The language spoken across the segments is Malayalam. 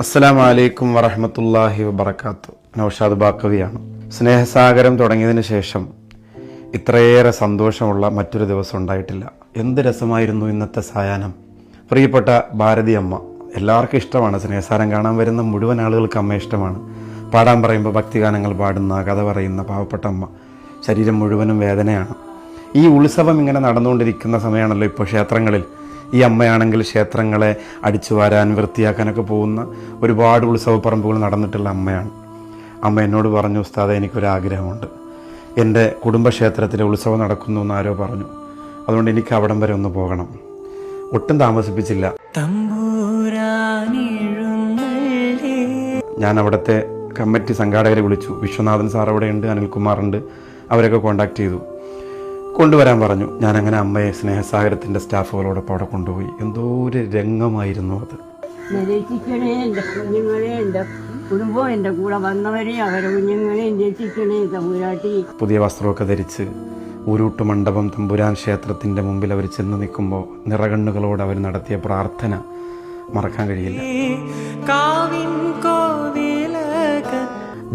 അസ്സലാമു അലൈക്കും വറഹ്മത്തുള്ളാഹി വബറകാതുഹു. നൗഷാദ് ബാക്കവിയാണ്. സ്നേഹസാഗരം തുടങ്ങിയതിന് ശേഷം ഇത്രയേറെ സന്തോഷമുള്ള മറ്റൊരു ദിവസം ഉണ്ടായിട്ടില്ല. എന്ത് രസമായിരുന്നു ഇന്നത്തെ സായാഹ്നം. പ്രിയപ്പെട്ട ഭാരതി അമ്മ, എല്ലാവർക്കും ഇഷ്ടമാണ്. സ്നേഹസാരം കാണാൻ വരുന്ന മുഴുവൻ ആളുകൾക്ക് അമ്മ ഇഷ്ടമാണ്. പാടാൻ പറയുമ്പോൾ ഭക്തിഗാനങ്ങൾ പാടുന്ന, കഥ പറയുന്ന പാവപ്പെട്ട അമ്മ. ശരീരം മുഴുവനും വേദനയാണ്. ഈ ഉത്സവം ഇങ്ങനെ നടന്നുകൊണ്ടിരിക്കുന്ന സമയമാണല്ലോ ഇപ്പോൾ ക്ഷേത്രങ്ങളിൽ. ഈ അമ്മയാണെങ്കിൽ ക്ഷേത്രങ്ങളെ അടിച്ചു വാരാൻ വൃത്തിയാക്കാനൊക്കെ പോകുന്ന ഒരുപാട് ഉത്സവപ്പറമ്പുകൾ നടന്നിട്ടുള്ള അമ്മയാണ്. അമ്മ എന്നോട് പറഞ്ഞു, ഉസ്താദേ, എനിക്കൊരാഗ്രഹമുണ്ട്. എൻ്റെ കുടുംബക്ഷേത്രത്തിലെ ഉത്സവം നടക്കുന്നു എന്ന് ആരോ പറഞ്ഞു. അതുകൊണ്ട് എനിക്ക് അവിടം വരെ ഒന്ന് പോകണം. ഒട്ടും താമസിപ്പിച്ചില്ല. ഞാൻ അവിടുത്തെ കമ്മിറ്റി സംഘാടകരെ വിളിച്ചു. വിശ്വനാഥൻ സാർ അവിടെയുണ്ട്, അനിൽകുമാറുണ്ട്. അവരൊക്കെ കോണ്ടാക്ട് ചെയ്തു, കൊണ്ടുവരാൻ പറഞ്ഞു. ഞാനങ്ങനെ അമ്മയെ സ്നേഹസാഗരത്തിൻ്റെ സ്റ്റാഫുകളോടൊപ്പം അവിടെ കൊണ്ടുപോയി. എന്തോ ഒരു രംഗമായിരുന്നു അത്. രക്ഷിക്കണേ എൻ്റെ കുഞ്ഞുങ്ങളെ, എൻ്റെ കുടുംബം, എൻ്റെ കൂടെ വന്നവരെ, അവരെ കുഞ്ഞുങ്ങളെയും രക്ഷിക്കണേ തമ്പുരാട്ടി. പുതിയ വസ്ത്രമൊക്കെ ധരിച്ച് ഊരൂട്ട് മണ്ഡപം തമ്പുരാൻ ക്ഷേത്രത്തിൻ്റെ മുമ്പിൽ അവർ ചെന്ന് നിൽക്കുമ്പോൾ നിറകണ്ണുകളോട് അവർ നടത്തിയ പ്രാർത്ഥന മറക്കാൻ കഴിയില്ല.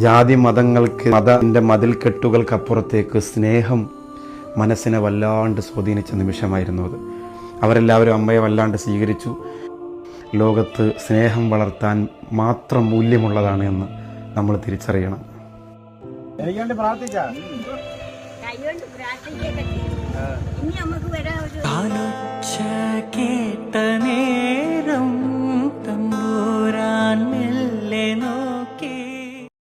ജാതി മതങ്ങൾക്ക് മതത്തിൻ്റെ മതിൽക്കെട്ടുകൾക്കപ്പുറത്തേക്ക് സ്നേഹം മനസ്സിനെ വല്ലാണ്ട് സ്വാധീനിച്ച നിമിഷമായിരുന്നു അത്. അവരെല്ലാവരും അമ്മയെ വല്ലാണ്ട് സ്വീകരിച്ചു. ലോകത്ത് സ്നേഹം വളർത്താൻ മാത്രം മൂല്യമുള്ളതാണ് എന്ന് നമ്മൾ തിരിച്ചറിയണം. കേട്ട